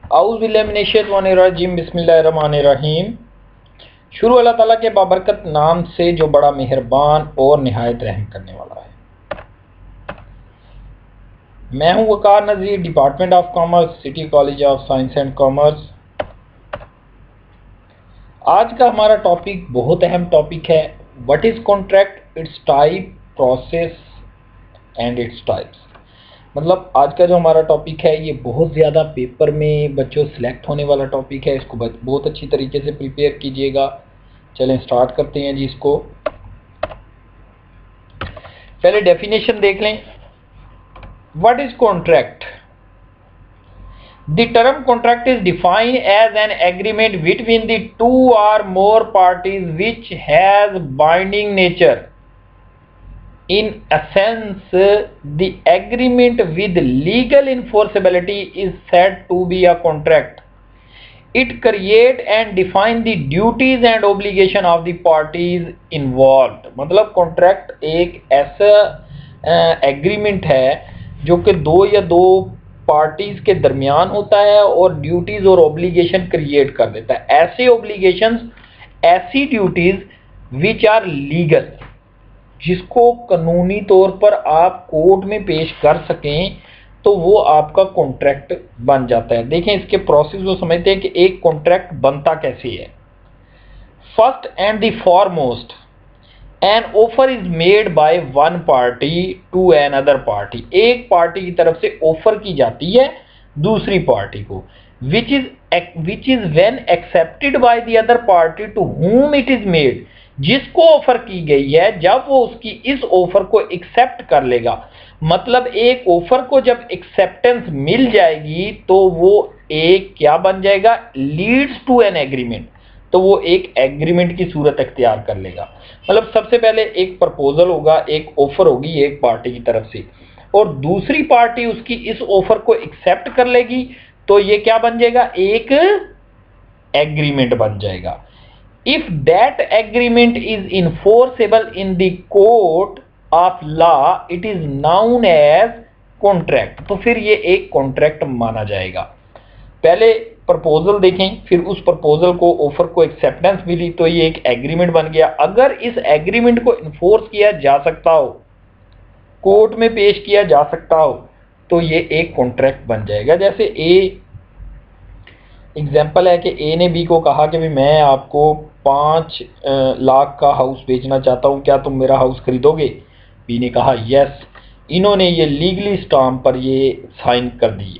औज़ुबिल्लाहिमिनश्शैतानिर्रजीम बिस्मिल्लाहिर्रहमानिर्रहीम। शुरू अल्लाह ताला के बाबरकत नाम से जो बड़ा मेहरबान और निहायत रहम करने वाला है। मैं हूं Waqar Nazir, department of commerce, city college of science and commerce. आज का हमारा टॉपिक बहुत अहम टॉपिक है। What is contract, its type, process and its types. मतलब आज का जो हमारा टॉपिक है ये बहुत ज़्यादा पेपर में बच्चों सिलेक्ट होने वाला टॉपिक है। इसको बहुत अच्छी तरीके से प्रिपेयर कीजिएगा। चलें स्टार्ट करते हैं जी। इसको पहले डेफिनेशन देख लें। What is contract? The term contract is defined as an agreement between the two or more parties which has binding nature. In essence, the agreement with legal enforceability is said to be a contract. It creates and defines the duties and obligation of the parties involved. मतलब contract एक ऐसा agreement है जो कि दो या दो parties के दरमियान होता है और ड्यूटीज और ऑब्लिगेशन क्रिएट कर देता है। ऐसे ऑब्लिगेशंस, ऐसी ड्यूटीज विच आर लीगल, जिसको कानूनी तौर पर आप कोर्ट में पेश कर सकें तो वो आपका कॉन्ट्रैक्ट बन जाता है। देखें इसके प्रोसेस को समझते हैं कि एक कॉन्ट्रैक्ट बनता कैसे है। First and the foremost, an offer is made by one party to another party. एक पार्टी की तरफ से ऑफर की जाती है दूसरी पार्टी को, which is when accepted by the other party to whom it is made. जिसको ऑफर की गई है, जब वो उसकी इस ऑफर को एक्सेप्ट कर लेगा, मतलब एक ऑफर को जब एक्सेप्टेंस मिल जाएगी तो वो एक क्या बन जाएगा, लीड्स टू एन एग्रीमेंट। तो वो एक एग्रीमेंट की सूरत अख्तियार कर लेगा। मतलब सबसे पहले एक प्रपोजल होगा, एक ऑफर होगी एक पार्टी की तरफ से, और दूसरी पार्टी उसकी इस ऑफर को एक्सेप्ट कर लेगी तो ये क्या बन जाएगा, एक एग्रीमेंट बन जाएगा। If that agreement is enforceable in the court of law, it is known as contract। तो फिर ये एक कॉन्ट्रैक्ट माना जाएगा। पहले प्रपोजल देखें, फिर उस प्रपोजल को, ऑफर को एक्सेप्टेंस मिली तो ये एक एग्रीमेंट बन गया। अगर इस एग्रीमेंट को इन्फोर्स किया जा सकता हो, कोर्ट में पेश किया जा सकता हो, तो ये एक कॉन्ट्रैक्ट बन जाएगा। जैसे एग्जाम्पल है कि ए ने बी को कहा कि भाई मैं आपको 5 लाख का हाउस बेचना चाहता हूँ, क्या तुम मेरा हाउस खरीदोगे? बी ने कहा यस। इन्होंने ये लीगली स्टाम्प पर ये साइन कर दिए।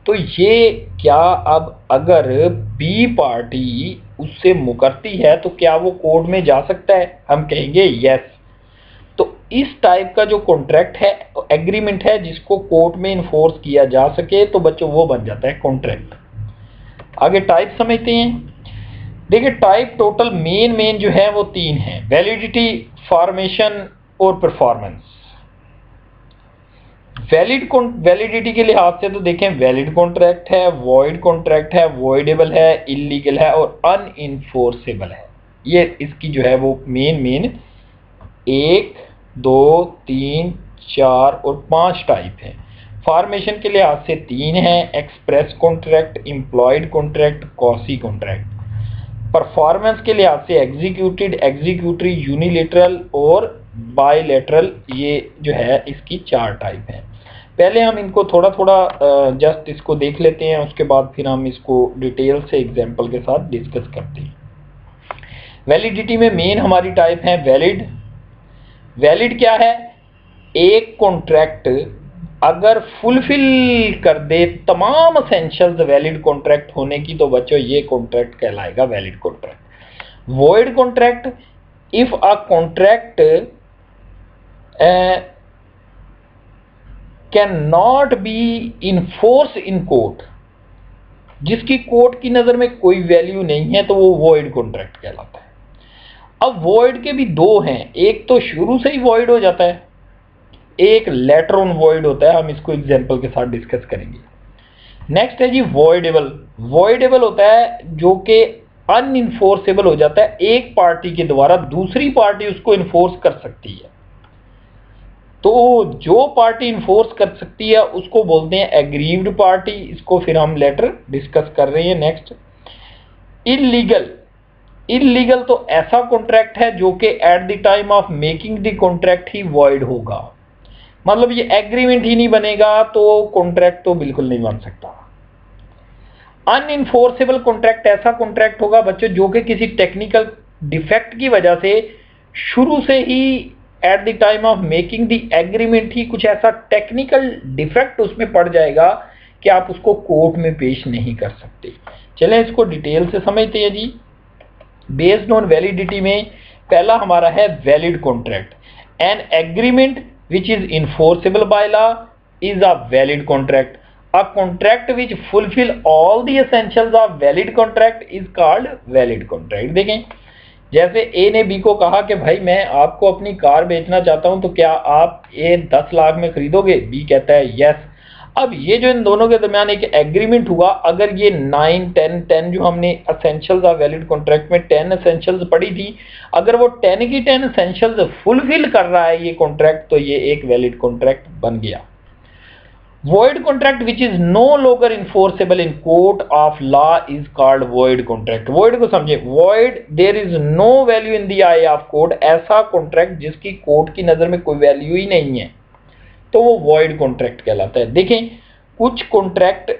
तो ये क्या, अब अगर बी पार्टी उससे मुकरती है तो क्या वो कोर्ट में जा सकता है? हम कहेंगे यस। तो इस टाइप का जो कॉन्ट्रैक्ट है, एग्रीमेंट है, जिसको कोर्ट में इन्फोर्स किया जा सके तो बच्चों वो बन जाता है कॉन्ट्रैक्ट। आगे टाइप समझते हैं। देखिए टाइप टोटल मेन जो है वो 3 है: वैलिडिटी, फॉर्मेशन और परफॉर्मेंस। वैलिडिटी के लिहाज से तो देखें, वैलिड कॉन्ट्रैक्ट है, वॉइड कॉन्ट्रैक्ट है, वॉइडेबल है, इलीगल है और अनइन्फोर्सेबल है। ये इसकी जो है वो मेन 1, 2, 3, 4 और 5 टाइप है। फॉर्मेशन के लिहाज से 3 है: express contract, employed contract, quasi contract. Performance के लिहाज से एग्जीक्यूटेड, एग्जीक्यूटरी, यूनिलेटरल और बायलेटरल, ये जो है इसकी 4 टाइप हैं। पहले हम इनको थोड़ा जस्ट इसको देख लेते हैं, उसके बाद फिर हम इसको डिटेल से एग्जांपल के साथ डिस्कस करते हैं। वैलिडिटी में मेन हमारी टाइप है वैलिड। वैलिड क्या है? एक कॉन्ट्रैक्ट अगर फुलफिल कर दे तमाम एसेंशियल्स वैलिड कॉन्ट्रैक्ट होने की तो बच्चों ये कॉन्ट्रैक्ट कहलाएगा valid contract. Void contract, if a contract can not be enforce in court, जिसकी कोर्ट की नजर में कोई वैल्यू नहीं है तो वो वॉइड कॉन्ट्रैक्ट कहलाता है। अब वॉइड के भी 2 हैं, एक तो शुरू से ही वॉइड हो जाता है, एक लेटर ऑन वॉइड होता है। हम इसको एग्जांपल के साथ डिस्कस करेंगे। नेक्स्ट है जी वॉइडेबल। वॉइडेबल होता है जो कि अनइन्फोर्सेबल हो जाता है, एक पार्टी के द्वारा दूसरी पार्टी उसको इन्फोर्स कर सकती है। तो जो पार्टी इन्फोर्स कर सकती है उसको बोलते हैं एग्रीव्ड पार्टी। इसको फिर हम लेटर डिस्कस कर रहे हैं। Next, illegal. इलीगल तो ऐसा कॉन्ट्रैक्ट है जो कि eight the time of making the contract he void होगा, मतलब ये एग्रीमेंट ही नहीं बनेगा तो कॉन्ट्रैक्ट तो बिल्कुल नहीं बन सकता। अनइन्फोर्सेबल कॉन्ट्रैक्ट ऐसा कॉन्ट्रैक्ट होगा बच्चों जो कि किसी टेक्निकल डिफेक्ट की वजह से शुरू से ही at the time of making the agreement ही कुछ ऐसा टेक्निकल डिफेक्ट उसमें पड़ जाएगा कि आप उसको कोर्ट में पेश नहीं कर सकते। चलें इसको डिटेल से समझते हैं जी। बेस्ड ऑन वैलिडिटी में पहला हमारा है valid contract. An agreement which is enforceable by law is a valid contract. A contract which fulfill all the essentials of valid contract is called valid contract। देखें, जैसे ए ने बी को कहा कि भाई मैं आपको अपनी कार बेचना चाहता हूं, तो क्या आप ये 10 लाख में खरीदोगे? बी कहता है यस। अब ये जो इन दोनों के दरमियान एक एग्रीमेंट हुआ, अगर ये 9, 10 जो हमने एसेंशियल्स ऑफ वैलिड कॉन्ट्रैक्ट में 10 एसेंशियल्स पढ़ी थी, अगर वो 10 की 10 एसेंशियल्स फुलफिल कर रहा है ये कॉन्ट्रैक्ट, तो ये एक वैलिड कॉन्ट्रैक्ट बन गया। void contract which is no longer enforceable in court of law is called void contract। void को समझे, void there is no value in the eye of court, ऐसा contract जिसकी कोर्ट की नजर में कोई वैल्यू ही नहीं है, तो वो void contract कहलाता है। देखें, कुछ कॉन्ट्रैक्ट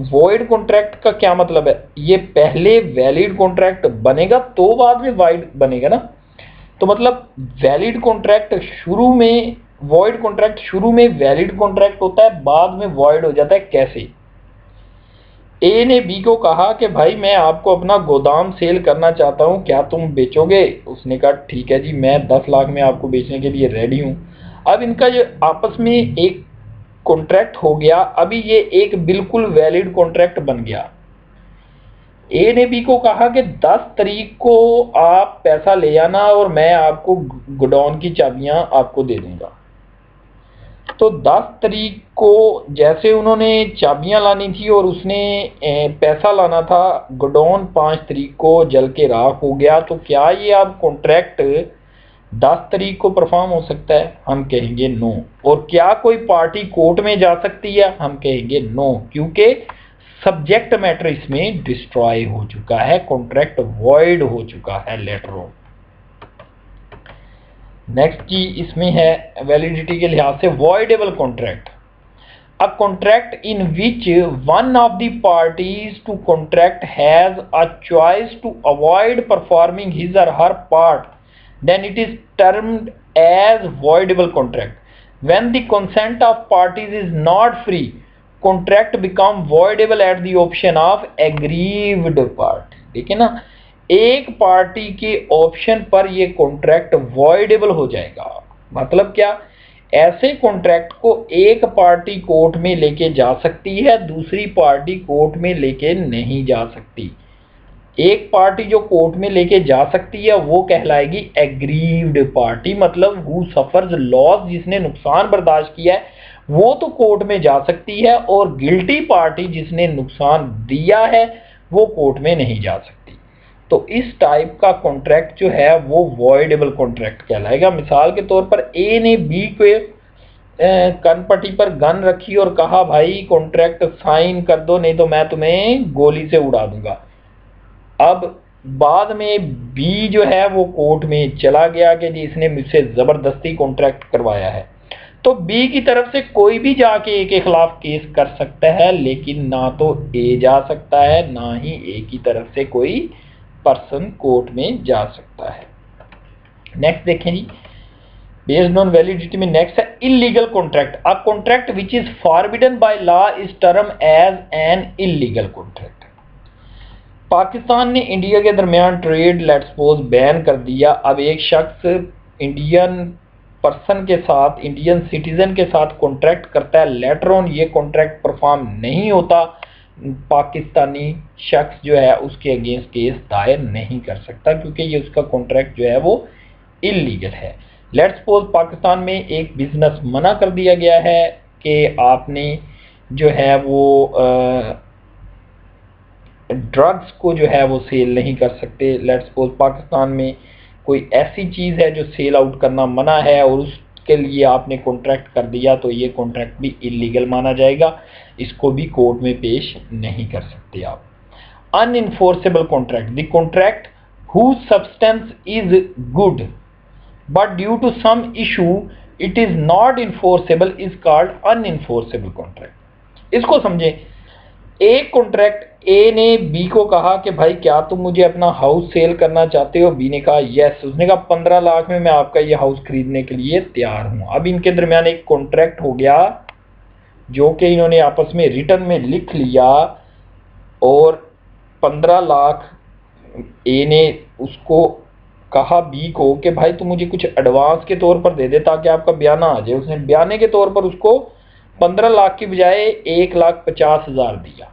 void contract का क्या मतलब है, ये पहले वैलिड कॉन्ट्रैक्ट बनेगा तो बाद में void बनेगा ना, तो मतलब वैलिड कॉन्ट्रैक्ट शुरू में वॉइड कॉन्ट्रैक्ट शुरू में वैलिड कॉन्ट्रैक्ट होता है, बाद में वॉइड हो जाता है। कैसे? ए ने बी को कहा कि भाई मैं आपको अपना गोदाम सेल करना चाहता हूं, क्या तुम बेचोगे? उसने कहा ठीक है जी, मैं 10 लाख में आपको बेचने के लिए रेडी हूं। अब इनका जो आपस में एक कॉन्ट्रैक्ट हो गया, अभी ये एक बिल्कुल वैलिड कॉन्ट्रैक्ट बन गया। ए ने बी को कहा कि 10 तारीख को आप पैसा ले आना और मैं आपको गोडाउन की चाबियां आपको दे दूंगा। तो 10 तारीख को जैसे उन्होंने चाबियां लानी थी और उसने पैसा लाना था, गोडाउन 5 तारीख को जल के राख हो गया, तो क्या ये अब कॉन्ट्रैक्ट 10 तारीख को परफॉर्म हो सकता है? हम कहेंगे नो। और क्या कोई पार्टी कोर्ट में जा सकती है? हम कहेंगे नो, क्योंकि सब्जेक्ट मैटर इसमें डिस्ट्रॉय हो चुका है, कॉन्ट्रैक्ट वॉइड हो चुका है लेटर ऑन। नेक्स्ट जी इसमें है वैलिडिटी के लिहाज से voidable contract. A contract in which one of the parties to contract has a choice to avoid performing his or her part, then it is termed as voidable contract. When the consent of parties is not free, contract become voidable at the option of aggrieved party. देखिए ना, एक party के option पर ये contract voidable हो जाएगा। मतलब क्या? ऐसे कॉन्ट्रैक्ट को एक पार्टी कोर्ट में लेके जा सकती है, दूसरी पार्टी कोर्ट में लेके नहीं जा सकती। एक पार्टी जो कोर्ट में लेके जा सकती है वो कहलाएगी एग्रीव्ड पार्टी, मतलब हु सफर्स लॉस, जिसने नुकसान बर्दाश्त किया है वो तो कोर्ट में जा सकती है, और गिल्टी पार्टी जिसने नुकसान दिया है वो कोर्ट में नहीं जा सकती। तो इस टाइप का कॉन्ट्रैक्ट जो है वो वॉइडेबल कॉन्ट्रैक्ट कहलाएगा। मिसाल के तौर पर ए ने बी के कनपट्टी पर गन रखी और कहा भाई कॉन्ट्रैक्ट साइन कर दो, नहीं तो मैं तुम्हें गोली से उड़ा दूंगा। अब बाद में बी जो है वो कोर्ट में चला गया कि जी इसने मुझसे जबरदस्ती कॉन्ट्रैक्ट करवाया है, तो बी की तरफ से कोई भी जाके ए के खिलाफ केस कर सकता है, लेकिन ना तो ए जा सकता है ना ही ए की तरफ से कोई पर्सन कोर्ट में जा सकता है। नेक्स्ट देखें जी, बेस्ड ऑन वैलिडिटी में नेक्स्ट है illegal contract. A contract which is forbidden by law is term as an illegal contract. Pakistan ने इंडिया के दरमियान ट्रेड लेट्स सपोज बैन कर दिया। अब एक शख्स इंडियन पर्सन के साथ, इंडियन सिटीजन के साथ कॉन्ट्रैक्ट करता है, लेटर ऑन ये कॉन्ट्रैक्ट परफॉर्म नहीं होता, पाकिस्तानी शख्स जो है उसके अगेंस्ट केस दायर नहीं कर सकता, क्योंकि ये उसका कॉन्ट्रैक्ट जो है वो इलीगल है। लेट्स सपोज पाकिस्तान में एक बिजनेस मना कर दिया गया है कि आपने जो है वो ड्रग्स को जो है वो सेल नहीं कर सकते। लेट्स सपोज पाकिस्तान में कोई ऐसी चीज़ है जो सेल आउट करना मना है और उसके लिए आपने कॉन्ट्रैक्ट कर दिया, तो ये कॉन्ट्रैक्ट भी इलीगल माना जाएगा, इसको भी कोर्ट में पेश नहीं कर सकते आप। Unenforceable contract, the contract whose substance is good but due to some issue it is not enforceable is called unenforceable contract। इसको समझें, एक कॉन्ट्रैक्ट ए ने बी को कहा कि भाई क्या तुम मुझे अपना हाउस सेल करना चाहते हो, बी ने कहा यस, उसने कहा 15 लाख में मैं आपका ये हाउस खरीदने के लिए तैयार हूं। अब इनके दरमियान एक कॉन्ट्रैक्ट हो गया जो कि इन्होंने आपस में रिटर्न में लिख लिया और 15 लाख ए ने उसको कहा बी को कि भाई तू मुझे कुछ एडवांस के तौर पर दे दे ताकि आपका बयाना आ जाए। उसने बयाने के तौर पर उसको 15 लाख की बजाय 1,50,000 दिया,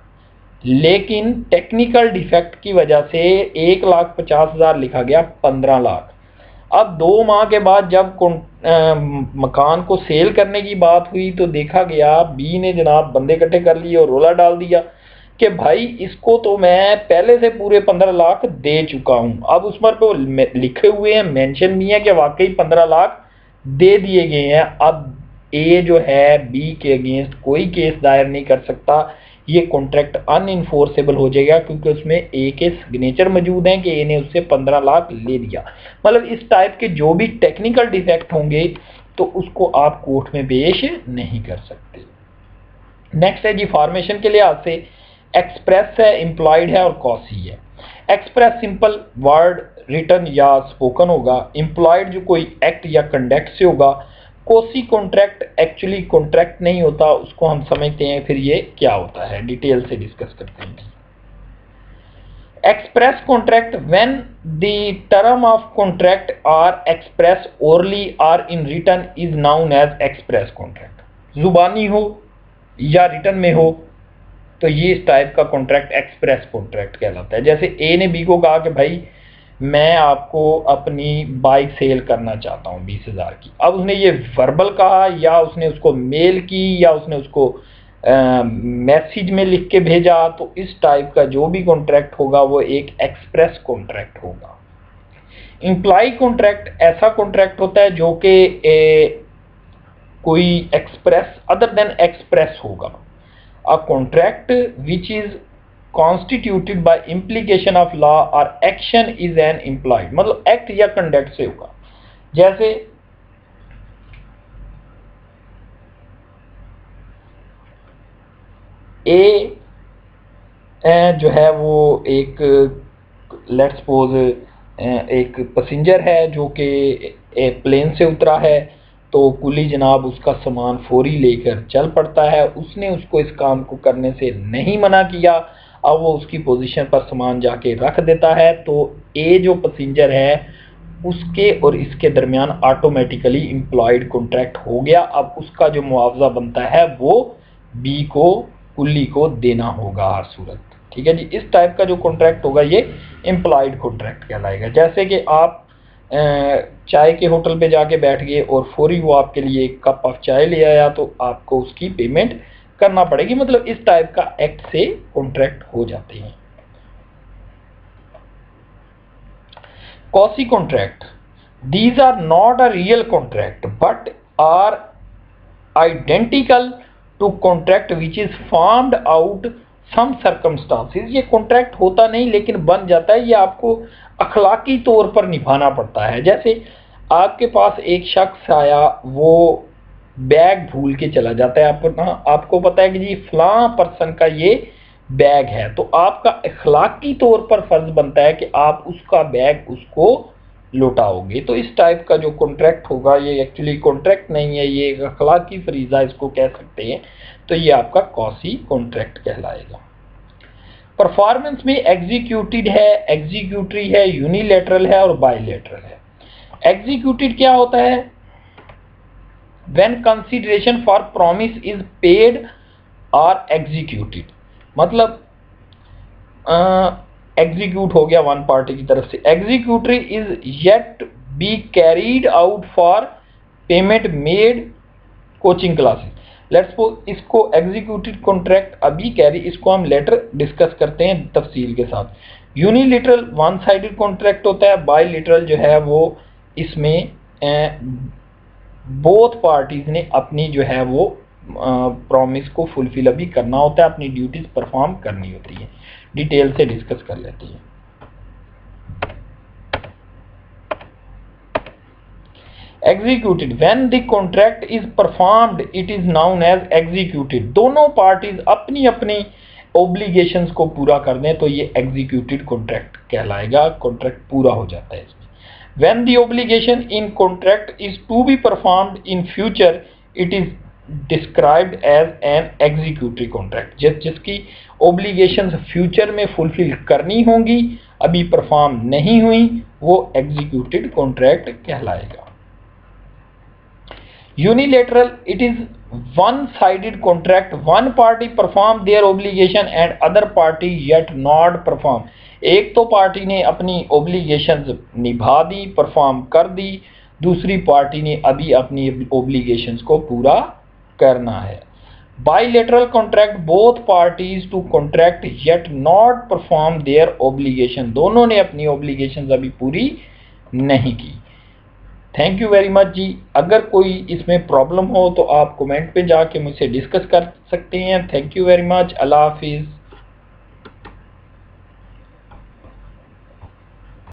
लेकिन टेक्निकल डिफेक्ट की वजह से 1,50,000 लिखा गया 15 लाख। अब 2 माह के बाद जब मकान को सेल करने की बात हुई तो देखा गया बी ने जनाब बंदे इकट्ठे कर लिए और रोला डाल दिया कि भाई इसको तो मैं पहले से पूरे 15 लाख दे चुका हूं। अब उस पर तो लिखे हुए हैं, मेंशन भी है कि वाकई 15 लाख दे दिए गए हैं। अब ए जो है बी के अगेंस्ट कोई केस दायर नहीं कर सकता, ये कॉन्ट्रैक्ट अनइन्फोर्सेबल हो जाएगा क्योंकि उसमें ए के सिग्नेचर मौजूद हैं कि ए ने उससे 15 लाख ले लिया। मतलब इस टाइप के जो भी टेक्निकल डिफेक्ट होंगे तो उसको आप कोर्ट में पेश नहीं कर सकते। नेक्स्ट है जी फॉर्मेशन के लिहाज से एक्सप्रेस है, इम्प्लॉयड है और कॉसी है। एक्सप्रेस सिंपल वर्ड रिटन या स्पोकन होगा, इम्प्लॉयड जो कोई एक्ट या कंडक्ट से होगा, कोसी कॉन्ट्रैक्ट एक्चुअली कॉन्ट्रैक्ट नहीं होता, उसको हम समझते हैं फिर ये क्या होता है, डिटेल से डिस्कस करते हैं। Express contract when the term of contract are express orally or in written is known as express contract. जुबानी हो या रिटन में हो तो ये इस टाइप का कॉन्ट्रैक्ट एक्सप्रेस कॉन्ट्रैक्ट कहलाता है। जैसे ए ने बी को कहा कि भाई मैं आपको अपनी बाइक सेल करना चाहता हूँ 20,000 की। अब उसने ये वर्बल कहा या उसने उसको मेल की या उसने उसको मैसेज में लिख के भेजा, तो इस टाइप का जो भी कॉन्ट्रैक्ट होगा वो एक एक्सप्रेस कॉन्ट्रैक्ट होगा। इम्प्लाई कॉन्ट्रैक्ट ऐसा कॉन्ट्रैक्ट होता है जो कि कोई एक्सप्रेस अदर देन एक्सप्रेस होगा। A contract which is constituted by implication of law or action is an implied, मतलब एक्ट या कंडक्ट से होगा। जैसे ए जो है वो एक लेट्स सपोज एक पैसेंजर है जो कि प्लेन से उतरा है, तो कुली जनाब उसका सामान फौरी लेकर चल पड़ता है। उसने उसको इस काम को करने से नहीं मना किया, अब वो उसकी पोजीशन पर सामान जाके रख देता है, तो ए जो पैसेंजर है उसके और इसके दरमियान ऑटोमेटिकली एम्प्लॉयड कॉन्ट्रैक्ट हो गया। अब उसका जो मुआवजा बनता है वो बी को कुली को देना होगा हर सूरत। ठीक है जी, इस टाइप का जो कॉन्ट्रैक्ट होगा ये एम्प्लॉयड कॉन्ट्रैक्ट कहलाएगा। जैसे कि आप चाय के होटल पे जाके बैठ गए और फौरी वो आपके लिए एक कप ऑफ चाय ले आया, तो आपको उसकी पेमेंट करना पड़ेगी। मतलब इस टाइप का एक्ट से कॉन्ट्रैक्ट हो जाते हैं। quasi contract, these are not a real contract but are identical to contract which is formed out some circumstances। ये कॉन्ट्रैक्ट होता नहीं लेकिन बन जाता है, ये आपको अखलाकी तौर पर निभाना पड़ता है। जैसे आपके पास एक शख्स आया, वो बैग भूल के चला जाता है, आपको पता है कि जी फलां पर्सन का ये बैग है, तो आपका अखलाकी तौर पर फर्ज बनता है कि आप उसका बैग उसको लौटाओगे। तो इस टाइप का जो कॉन्ट्रैक्ट होगा ये एक्चुअली कॉन्ट्रैक्ट नहीं है, ये एक अखलाकी फरीजा इसको कह सकते हैं, तो ये आपका कॉसी कॉन्ट्रैक्ट कहलाएगा। परफॉर्मेंस में एग्जीक्यूटेड है, एग्जीक्यूटरी है, यूनिलैटरल है और बायलैटरल है। एग्जीक्यूटेड क्या होता है? When consideration for promise is paid और एग्जीक्यूटेड, मतलब एग्जीक्यूट हो गया वन पार्टी की तरफ से। Executory is yet be carried out for payment made coaching classes. Let's suppose इसको एग्जीक्यूटेड कॉन्ट्रैक्ट अभी कैरी, इसको हम लेटर डिस्कस करते हैं तफसील के साथ। यूनिलिटरल वन साइडेड कॉन्ट्रैक्ट होता है, बायलिटरल जो है वो इसमें बोथ पार्टीज ने अपनी जो है वो प्रॉमिस को फुलफिल अभी करना होता है, अपनी ड्यूटीज परफॉर्म करनी होती है। डिटेल से डिस्कस कर लेते हैं। Executed, when the contract is performed it is known as executed. दोनों पार्टीज अपनी अपनी ओब्लिगेशंस को पूरा कर दें तो ये एग्जीक्यूटेड कॉन्ट्रैक्ट कहलाएगा, कॉन्ट्रैक्ट पूरा हो जाता है इसमें। When the obligation in contract is to be performed in future it is described as an executive contract. जिसकी ओब्लिगेशंस फ्यूचर में फुलफिल करनी होंगी, अभी परफॉर्म नहीं हुई, वो एग्जीक्यूटेड कॉन्ट्रैक्ट कहलाएगा। Unilateral, it is one-sided contract. One party perform their obligation and other party yet not perform. एक तो पार्टी ने अपनी obligations निभा दी, परफॉर्म कर दी, दूसरी पार्टी ने अभी अपनी obligations को पूरा करना है। Bilateral contract, both parties to contract yet not perform their obligation. दोनों ने अपनी obligations अभी पूरी नहीं की। थैंक यू वेरी मच जी। अगर कोई इसमें प्रॉब्लम हो तो आप कमेंट पे जाके मुझसे डिस्कस कर सकते हैं। Thank you very much. अल्लाह हाफिज़।